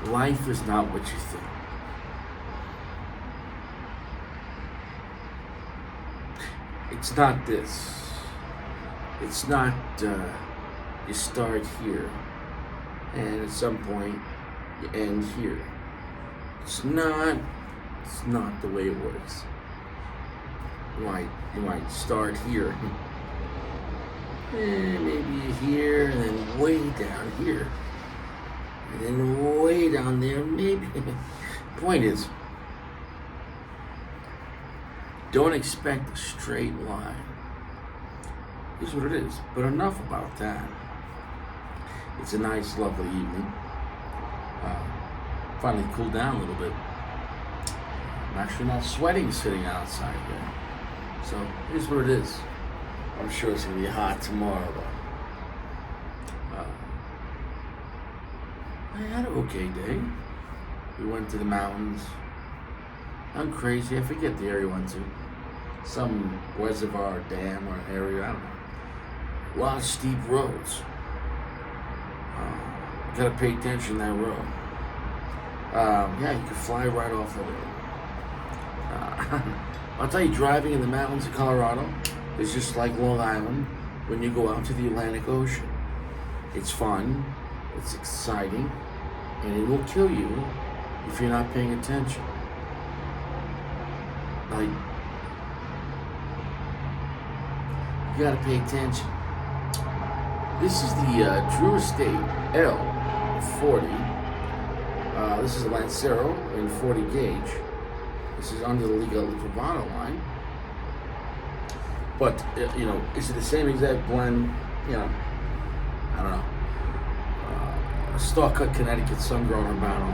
Life is not what you think. It's not this. It's not, you start here, and at some point, you end here. It's not the way it works. You might start here, and maybe here, and then way down here. And then way down there, maybe. Point is, don't expect a straight line. Here's what it is. But enough about that. It's a nice, lovely evening. Finally cooled down a little bit. I'm actually not sweating sitting outside here. So here's what it is. I'm sure it's gonna be hot tomorrow, though. I had an okay day. We went to the mountains. I'm crazy. I forget the area we went to. Some reservoir, dam, or area. I don't know. A lot of steep roads. Gotta pay attention to that road. Yeah, you can fly right off the road. I'll tell you, driving in the mountains of Colorado is just like Long Island when you go out to the Atlantic Ocean. It's fun. It's exciting. And it will kill you if you're not paying attention. Like, you gotta pay attention. This is the Drew Estate L40. This is a Lancero in 40 gauge. This is under the Liga Privada line. But, is it the same exact blend? I don't know. Star-cut Connecticut sun-grown Habano.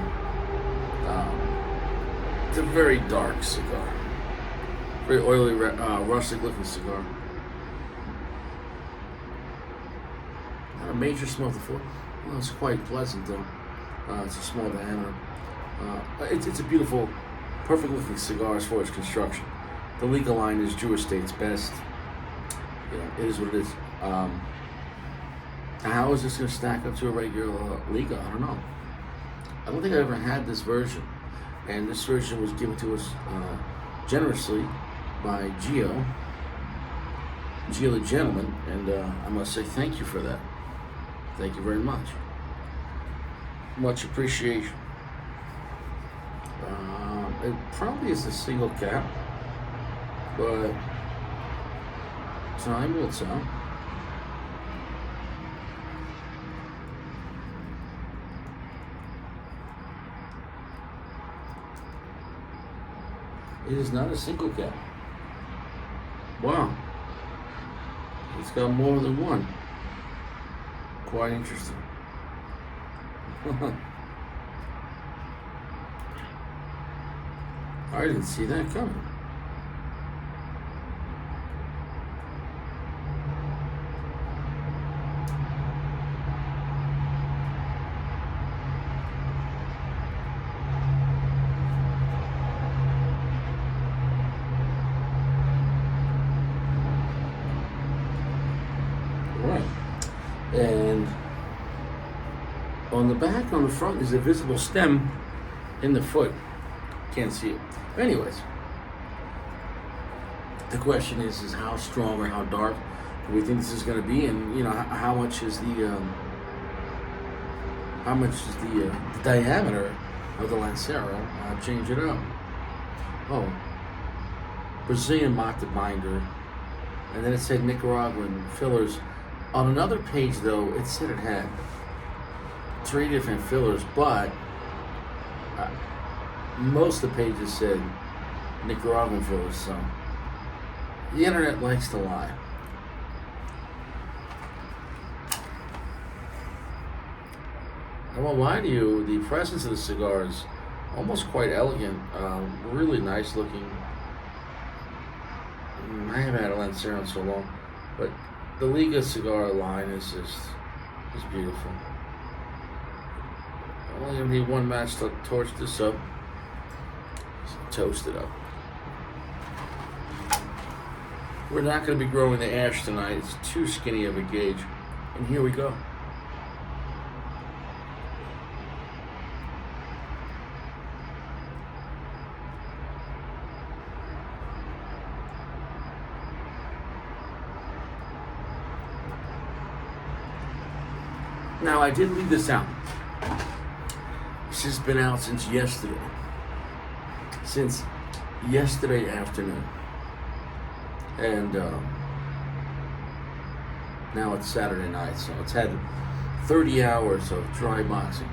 It's a very dark cigar. Very oily, rustic-looking cigar. Not a major smoke before. Well, it's quite pleasant, though. It's a small diameter. It's a beautiful, perfect-looking cigar as far as construction. The Liga line is Drew Estate's best. It is what it is. How is this going to stack up to a regular Liga? I don't know. I don't think I ever had this version. And this version was given to us generously by Gio the gentleman. And I must say thank you for that. Thank you very much. Much appreciation. It probably is a single cap. But time will tell. It is not a single cap. Wow. It's got more than one. Quite interesting. I didn't see that coming. And on the back, on the front, is a visible stem in the foot. Can't see it. Anyways, the question is how strong or how dark do we think this is going to be, and how much is the diameter of the Lancero? Change it up. Oh, Brazilian Mata binder, and then it said Nicaraguan fillers. On another page, though, it said it had 3 different fillers, but most of the pages said Nicaraguan fillers, so the internet likes to lie. I won't lie to you, the presence of the cigar is almost quite elegant, really nice looking. I haven't had a Lancero in so long, but the Liga cigar line is beautiful. only need one match to torch this up. Toast it up. We're not going to be growing the ash tonight. It's too skinny of a gauge. And here we go. Now, I did leave this out. This has been out since yesterday. Since yesterday afternoon. And now it's Saturday night, so it's had 30 hours of dry boxing.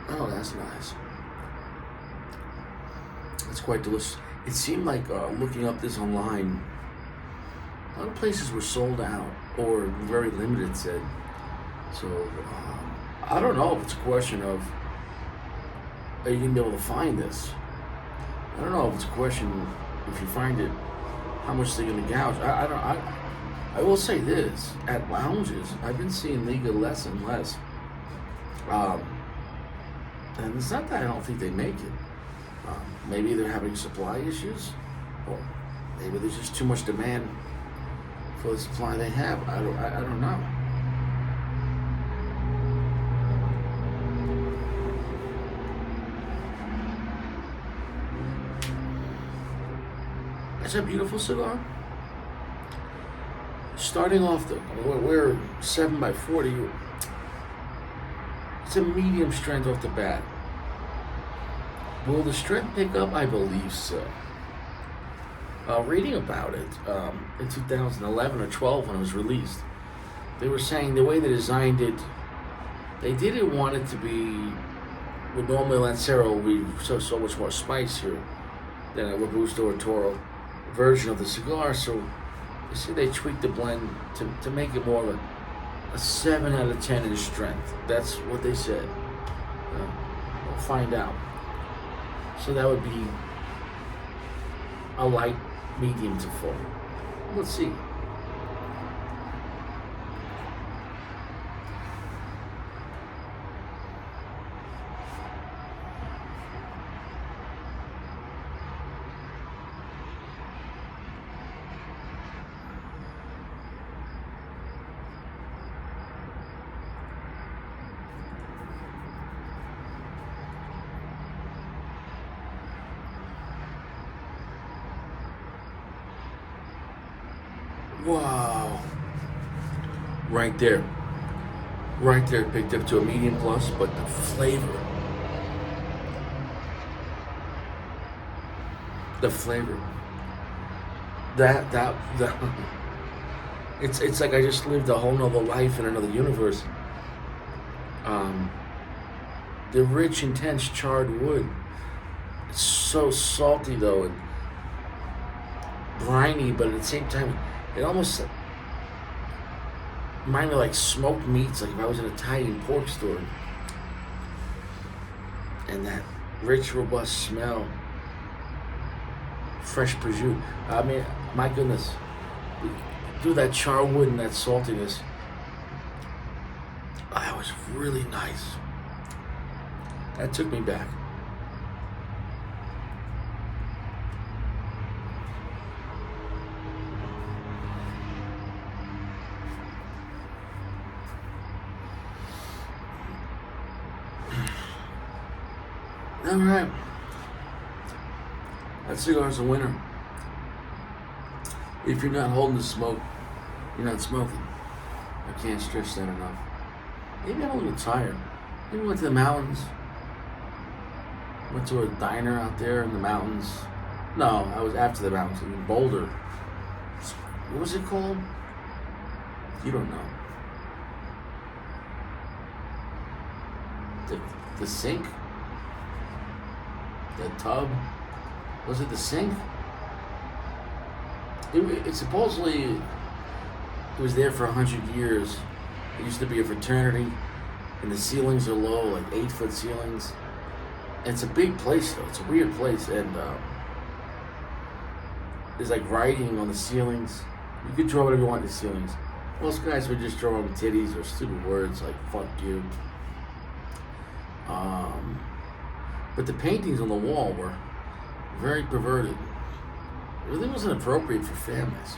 Oh, that's nice. That's quite delicious. It seemed like looking up this online, a lot of places were sold out or very limited, said. So, I don't know if it's a question of, are you going to be able to find this? I don't know if it's a question, if you find it, how much they're going to gouge. I will say this, at lounges, I've been seeing Liga less and less. And it's not that I don't think they make it. Maybe they're having supply issues, or maybe there's just too much demand for the supply they have. I don't know. It's a beautiful cigar. Starting off we're 7x40. It's a medium strength off the bat. Will the strength pick up? I believe so. Reading about it in 2011 or 12 when it was released, they were saying the way they designed it, they didn't want it to be, with normally Lancero would be so much more spicier than a Robusto or Toro version of the cigar, so they say they tweaked the blend to make it more of a 7 out of 10 in strength. That's what they said. We'll find out. So that would be a light, medium to full. Let's see. Wow. Right there. Right there, picked up to a medium plus, but the flavor. The flavor. That it's like I just lived a whole nother life in another universe. The rich, intense charred wood. It's so salty though, and briny, but at the same time, it almost reminded me like smoked meats, like if I was in an Italian pork store. And that rich, robust smell. Fresh prosciutto. I mean, my goodness. Do that char wood and that saltiness. That was really nice. That took me back. All right. That cigar's a winner. If you're not holding the smoke, you're not smoking. I can't stress that enough. Maybe I'm a little tired. Maybe went to the mountains. Went to a diner out there in the mountains. No, I was after the mountains in Boulder. What was it called? You don't know. The sink? The tub? Was it the sink? It supposedly it was there for 100 years. It used to be a fraternity, and the ceilings are low, like 8-foot ceilings. And it's a big place though. It's a weird place, and there's like writing on the ceilings. You could draw whatever you want in the ceilings. Most guys would just draw on titties or stupid words like "fuck you." But the paintings on the wall were very perverted. It really wasn't appropriate for families.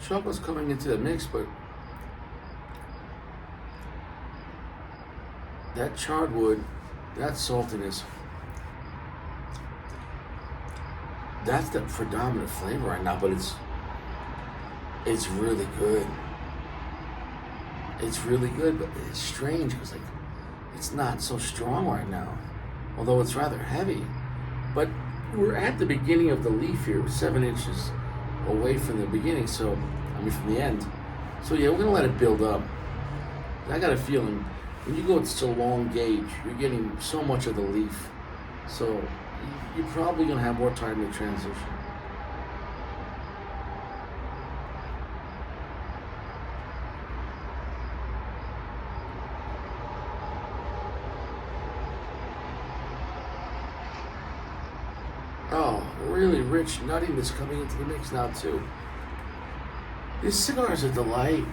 Chocolate's coming into the mix, but that charred wood, that saltiness, that's the predominant flavor right now, but it's really good. It's really good, but it's strange because like it's not so strong right now, although it's rather heavy. But we're at the beginning of the leaf here, 7 inches away from the beginning, so from the end. So yeah, we're gonna let it build up. I got a feeling when you go with such a long gauge, you're getting so much of the leaf, so you're probably gonna have more time to transition. Oh, really rich nuttiness coming into the mix now too. This cigar is a delight.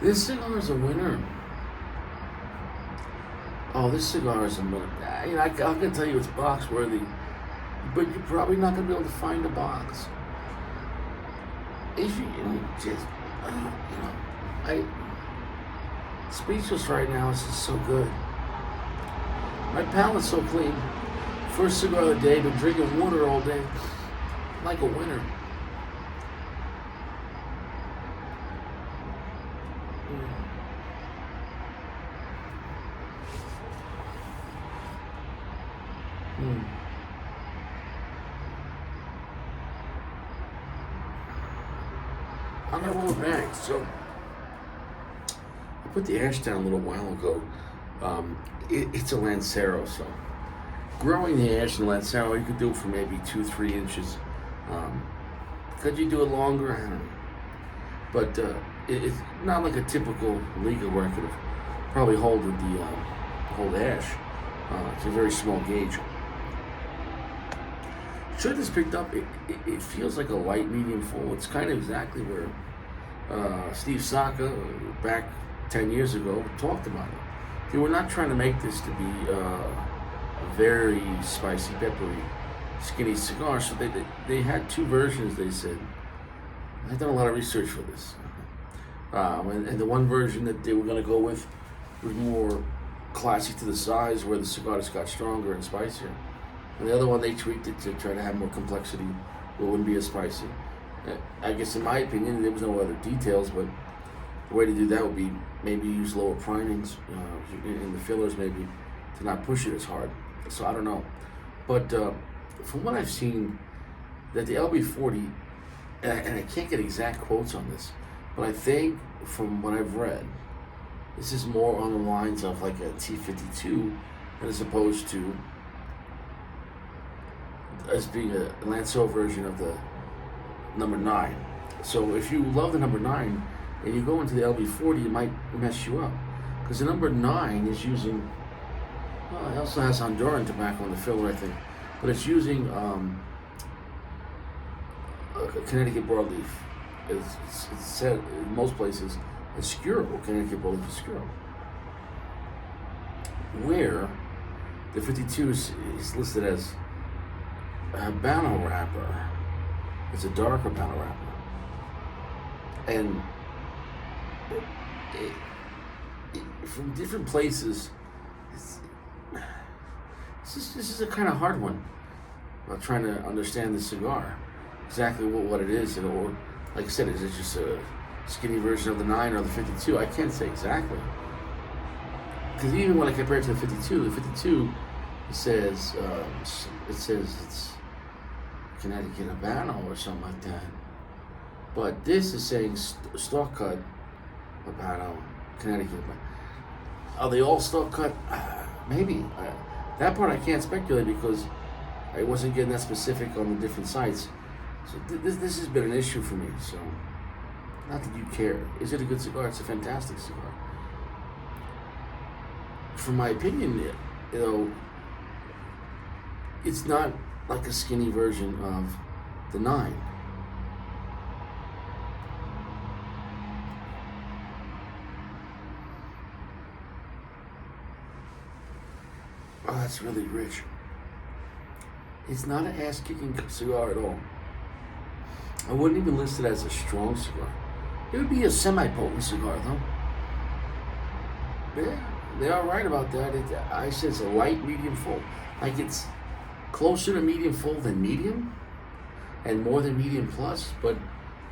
This cigar is a winner. Oh, this cigar is a winner. I can tell you it's box worthy, but you're probably not going to be able to find a box. If I speechless right now. This is so good. My palate's so clean. First cigar of the day, been drinking water all day. Like a winner. I'm gonna roll it back. So I put the ash down a little while ago. It's a Lancero, so growing the ash in Lancero, you could do it for maybe 2-3 inches. Could you do it longer? I don't know. But it's not like a typical Liga where I could have probably hold ash. It's a very small gauge. Sure, this picked up. It feels like a light medium full. It's kind of exactly where Steve Saka back 10 years ago talked about it. They were not trying to make this to be a very spicy, peppery, skinny cigar. So they had 2 versions. They said I've done a lot of research for this, and the one version that they were going to go with was more classy to the size, where the cigar just got stronger and spicier. And the other one, they tweaked it to try to have more complexity, but it wouldn't be as spicy. I guess, in my opinion, there was no other details, but the way to do that would be maybe use lower primings in the fillers, maybe, to not push it as hard. So I don't know. But from what I've seen, that the LB40, and I can't get exact quotes on this, but I think from what I've read, this is more on the lines of like a T52 as opposed to as being a Lancero version of the number 9. So if you love the number 9 and you go into the LB40, it might mess you up, because the number 9 is using, it also has Honduran tobacco in the filler, I think, but it's using a Connecticut broadleaf. It's said in most places it's Scuro, Connecticut broadleaf is Scuro, where the 52 is listed as a Habano wrapper. It's a darker Habano wrapper, and from different places, this is a kind of hard one about trying to understand the cigar, exactly what it is, or like I said, is it just a skinny version of the 9 or the 52? I can't say exactly, because even when I compare it to the 52 it says it's Connecticut Habano or something like that, but this is saying stalk cut Habano, Connecticut. Are they all still cut? Maybe. That part I can't speculate because I wasn't getting that specific on the different sites. So this has been an issue for me. So, not that you care. Is it a good cigar? It's a fantastic cigar. From my opinion, it's not like a skinny version of the 9. Oh, that's really rich. It's not an ass-kicking cigar at all. I wouldn't even list it as a strong cigar. It would be a semi-potent cigar, though. Yeah, they are right about that. I said it's a light, medium, full. Like it's closer to medium full than medium, and more than medium plus, but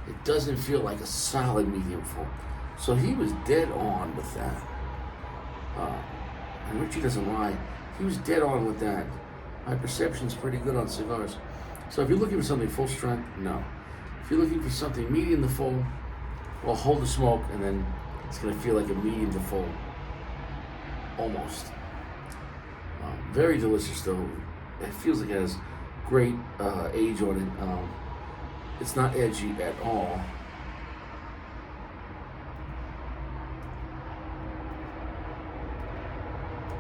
it doesn't feel like a solid medium full. So he was dead on with that. And Richie doesn't lie. He was dead on with that. My perception's pretty good on cigars. So if you're looking for something full strength, no. If you're looking for something medium to full, well, hold the smoke, and then it's going to feel like a medium to full. Almost. Very delicious, though. It feels like it has great age on it. It's not edgy at all.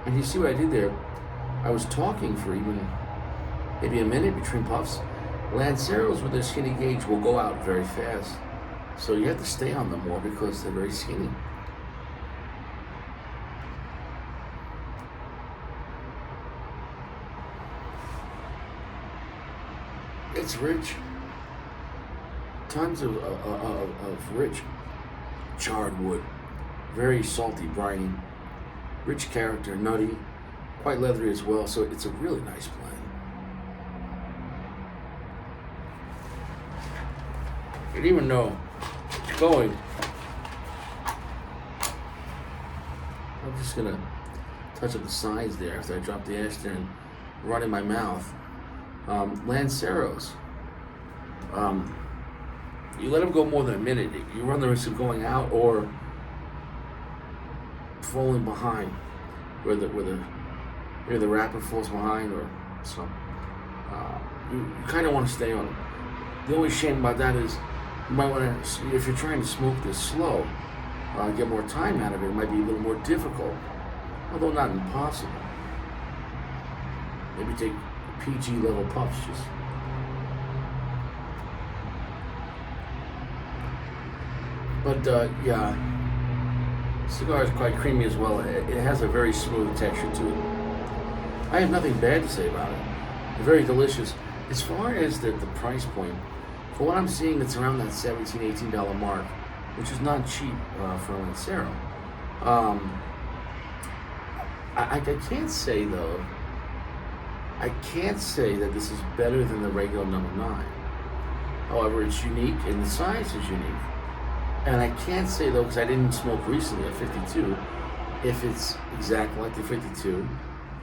And you see what I did there? I was talking for even maybe a minute between puffs. Lanceros with their skinny gauge will go out very fast. So you have to stay on them more because they're very skinny. It's rich. Tons of rich charred wood. Very salty, briny. Rich character, nutty, quite leathery as well, so it's a really nice blend. You didn't even know it's going. I'm just gonna touch up the sides there after I drop the ash there and run in my mouth. Lanceros. You let them go more than a minute, you run the risk of going out or falling behind, where the wrapper falls behind, or so. You kind of want to stay on it. The only shame about that is you might want to, if you're trying to smoke this slow, get more time out of it. It might be a little more difficult, although not impossible. Maybe take PG level puffs, just. But yeah. Cigar is quite creamy as well. It has a very smooth texture to it. I have nothing bad to say about it. It's very delicious. As far as the price point, for what I'm seeing, it's around that $17, $18 mark, which is not cheap for a Lancero. I can't say, though, I can't say that this is better than the regular number 9. However, it's unique and the size is unique. And I can't say, though, because I didn't smoke recently at 52, if it's exactly like the 52,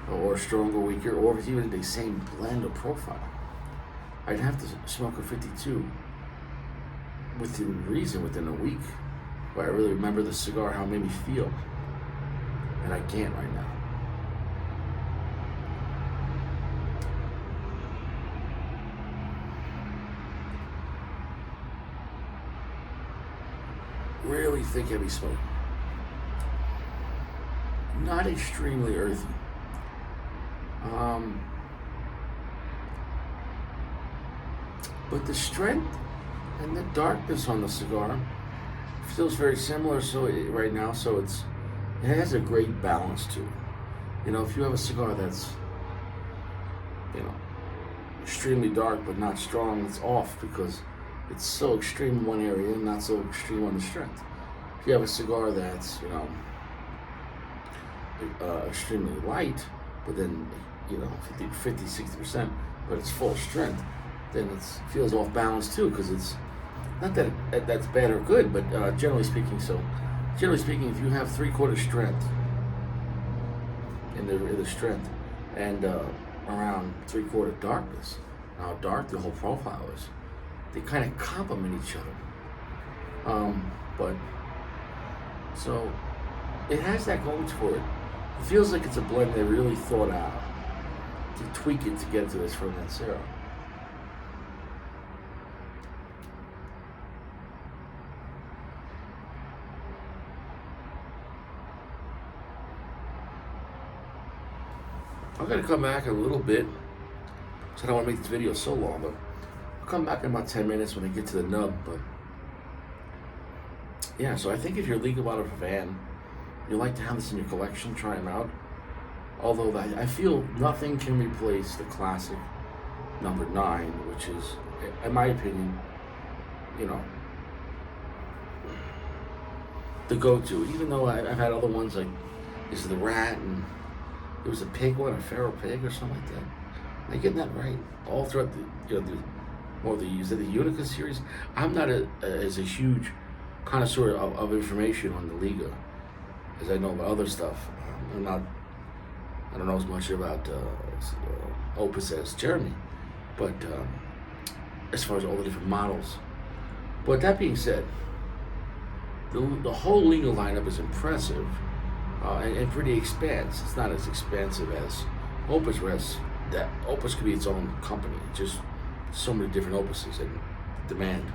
or stronger, weaker, or if it's even the same blend or profile. I'd have to smoke a 52 within reason, within a week, where I really remember the cigar, how it made me feel. And I can't right now. Really thick, heavy smoke. Not extremely earthy. But the strength and the darkness on the cigar feels very similar. So right now, so it has a great balance to it. You know, if you have a cigar that's, extremely dark but not strong, it's off because it's so extreme in one area and not so extreme on the strength. If you have a cigar that's, extremely light, but then, 50, 60%, but it's full strength, then it feels off balance too, because it's not that that's bad or good, but generally speaking, if you have 3/4 strength in the strength and around 3/4 darkness, how dark the whole profile is, they kind of complement each other. But so it has that going for it. It feels like it's a blend they really thought out to tweak it to get to this from that syrup. I'm gonna come back in a little bit, so I don't want to make this video so long, but I'll come back in about 10 minutes when I get to the nub. But yeah, so I think if you're a Liga bottle fan, you like to have this in your collection, try them out. Although I feel nothing can replace the classic number 9, which is, in my opinion, you know, the go-to. Even though I've had other ones like this is the rat, and there was a pig one, a feral pig or something like that. Am I getting that right? All throughout the, is it the Unica series? I'm not as a huge connoisseur of information on the Liga as I know about other stuff. I don't know as much about Opus as Jeremy, but as far as all the different models. But that being said, the whole Liga lineup is impressive and pretty expansive. It's not as expansive as Opus, whereas that Opus could be its own company. Just so many different Opuses and demand.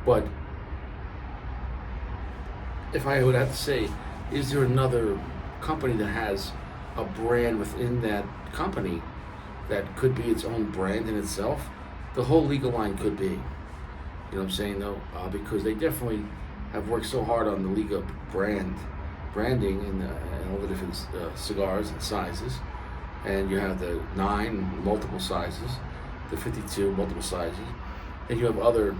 But if I would have to say, is there another company that has a brand within that company that could be its own brand in itself? The whole Liga line could be. You know what I'm saying, though? Because they definitely have worked so hard on the Liga branding and all the different cigars and sizes. And you have the 9 multiple sizes, the 52 multiple sizes, and you have other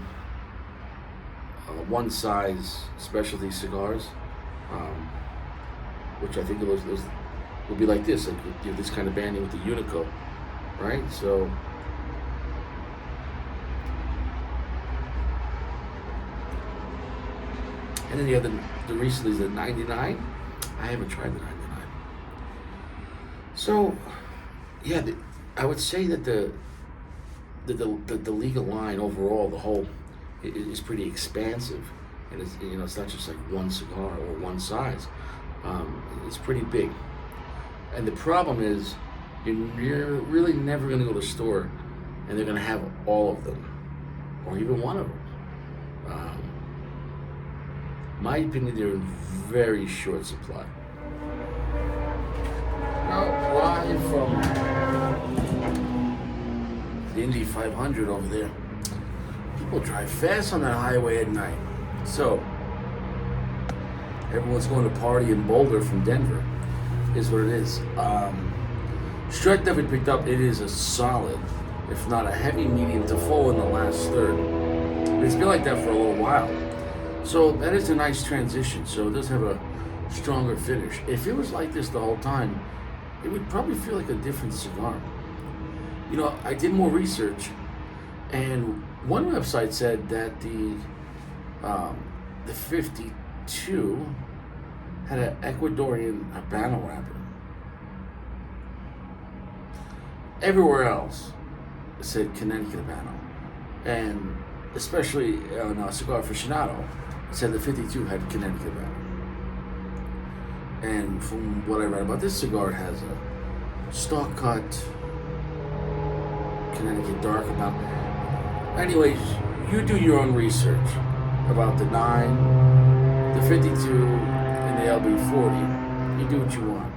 one size specialty cigars, which I think those will be like this, like this kind of banding with the Unico, right? So and then you have the recently the 99. I haven't tried the 99. So yeah, I would say that the Liga line overall, the whole, is pretty expansive, and it's, you know, it's not just like one cigar or one size. It's pretty big, and the problem is you're really never going to go to the store and they're going to have all of them, or even one of them. My opinion, they're in very short supply. Now, live from the Indy 500 over there, people drive fast on that highway at night. So, everyone's going to party in Boulder from Denver, is what it is. Strength that we picked up, it is a solid, if not a heavy medium to full in the last third. It's been like that for a little while. So that is a nice transition. So it does have a stronger finish. If it was like this the whole time, it would probably feel like a different cigar. You know, I did more research, and one website said that the 52 had an Ecuadorian Habano wrapper. Everywhere else it said Connecticut Habano, and especially on Cigar Aficionado, it said the 52 had Connecticut Habano. And from what I read about this cigar, it has a stalk cut Connecticut dark Habano. Anyways, you do your own research about the 9, the 52, and the LB40. You do what you want.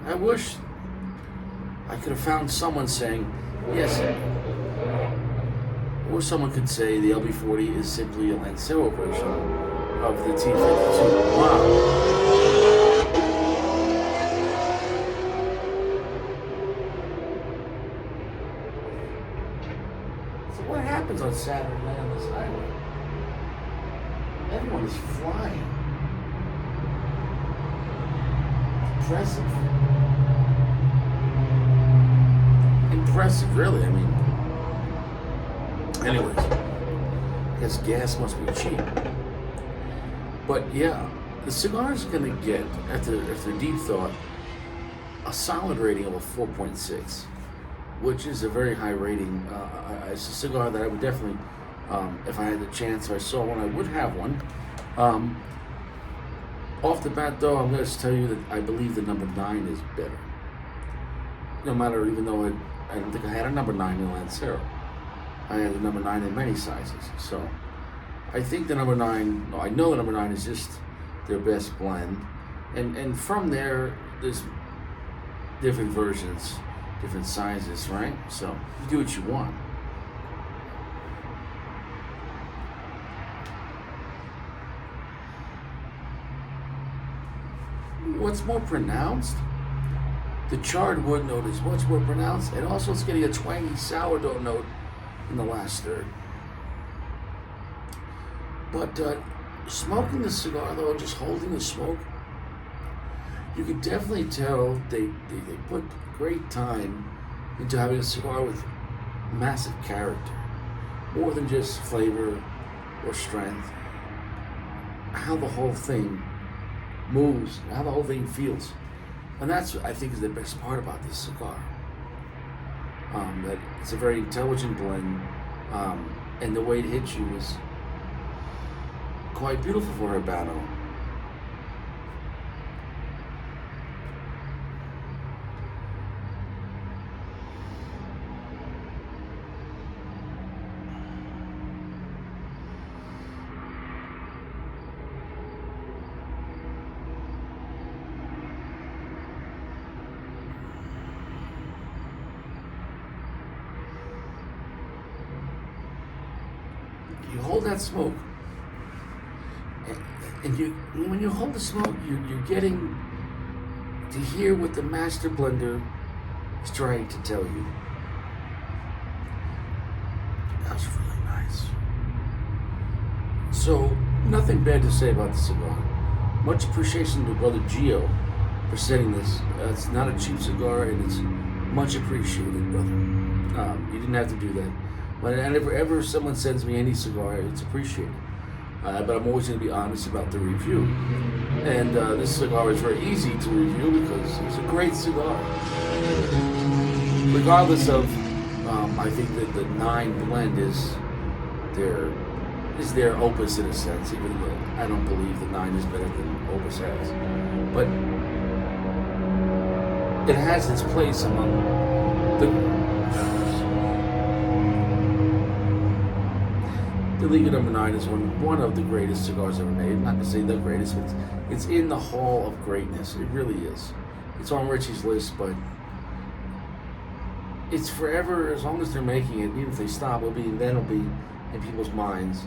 I wish I could have found someone saying, yes, or someone could say the LB40 is simply a Lancero version of the T52. Wow. So what happens on Saturday night on this highway? Everyone is flying. Impressive, really. I mean, anyways, I guess gas must be cheap. But yeah, the cigar is going to get, after deep thought, a solid rating of a 4.6, which is a very high rating. It's a cigar that I would definitely If I had the chance, if I saw one, I would have one. Um, Off the bat, though, I'm going to tell you that I believe the number 9 is better. No matter, even though I don't think I had a number 9 in Lancero. I had the number 9 in many sizes. So I think the number 9, no, I know the number 9 is just their best blend. And from there, there's different versions, different sizes, right? So you do what you want. What's more pronounced, the charred wood note is much more pronounced, and also it's getting a twangy sourdough note in the last third. But smoking the cigar, though, just holding the smoke, you can definitely tell they put great time into having a cigar with massive character, more than just flavor or strength. How the whole thing moves, how the whole thing feels. And that's what I think is the best part about this cigar. That it's a very intelligent blend, and the way it hits you is quite beautiful for Habano. You hold that smoke, and when you hold the smoke, you're getting to hear what the master blender is trying to tell you. That was really nice. So, nothing bad to say about the cigar. Much appreciation to Brother Gio for setting this. It's not a cheap cigar, and it's much appreciated, brother. You didn't have to do that. Whenever someone sends me any cigar, it's appreciated. But I'm always going to be honest about the review. And this cigar is very easy to review because it's a great cigar. Regardless of, I think that the 9 blend is their opus in a sense, even though I don't believe the 9 is better than opus has. But it has its place among the Liga number 9 is one of the greatest cigars ever made. I'm not going to say the greatest, but it's in the hall of greatness. It really is. It's on Richie's list, but it's forever, as long as they're making it, even if they stop, it'll be in people's minds.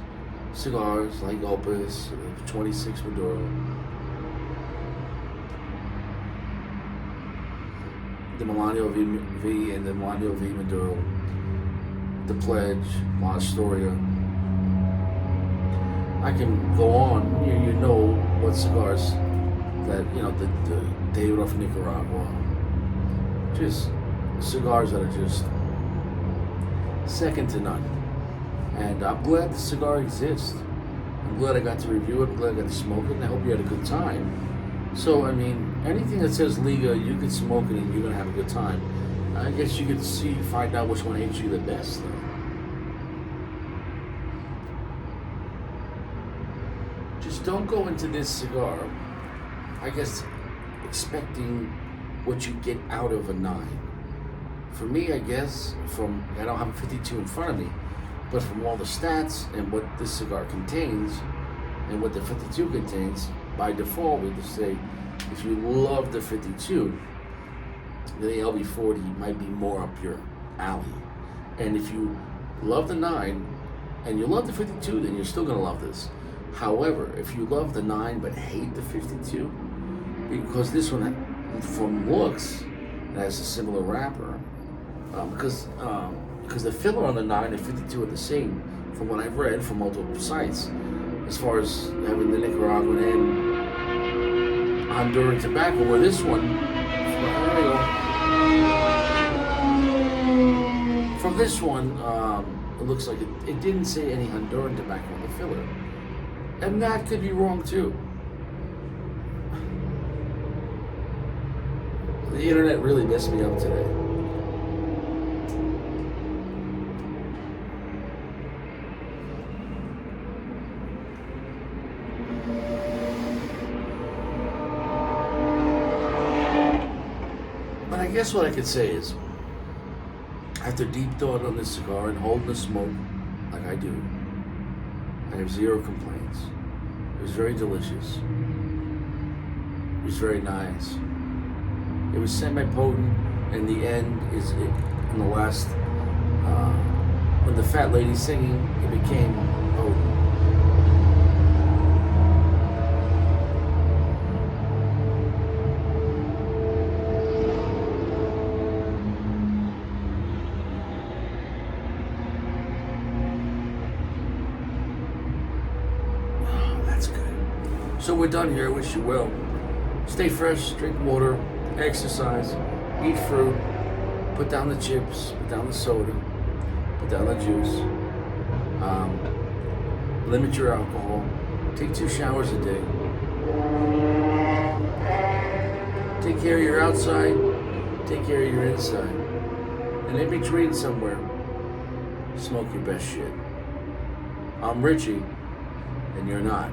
Cigars like Opus, 26 Maduro, the Milano V and the Milano V Maduro, the Pledge, La Astoria. I can go on. You know what cigars that, the David of Nicaragua. Just cigars that are just second to none. And I'm glad the cigar exists. I'm glad I got to review it. I'm glad I got to smoke it. And I hope you had a good time. So, anything that says Liga, you can smoke it and you're going to have a good time. I guess you could find out which one hits you the best, though. Just don't go into this cigar, I guess, expecting what you get out of a 9. For me, I guess, I don't have a 52 in front of me, but from all the stats and what this cigar contains and what the 52 contains, by default, we just say, if you love the 52, the LB40 might be more up your alley. And if you love the 9 and you love the 52, then you're still going to love this. However, if you love the 9 but hate the 52, because this one, from looks, it has a similar wrapper, because the filler on the 9 and 52 are the same, from what I've read from multiple sites, as far as having the Nicaraguan and Honduran tobacco, where this one, from this one, it looks like it didn't say any Honduran tobacco on the filler. And that could be wrong too. The internet really messed me up today. guess what I could say is, after deep thought on this cigar and holding the smoke like I do, I have zero complaints. It was very delicious. It was very nice. It was semi-potent. In the end, in the last, when the fat lady's singing, it became potent. So we're done here. I wish you well. Stay fresh, drink water, exercise, eat fruit, put down the chips, put down the soda, put down the juice, limit your alcohol, take 2 showers a day, take care of your outside, take care of your inside, and in between somewhere, smoke your best shit. I'm Richie, and you're not.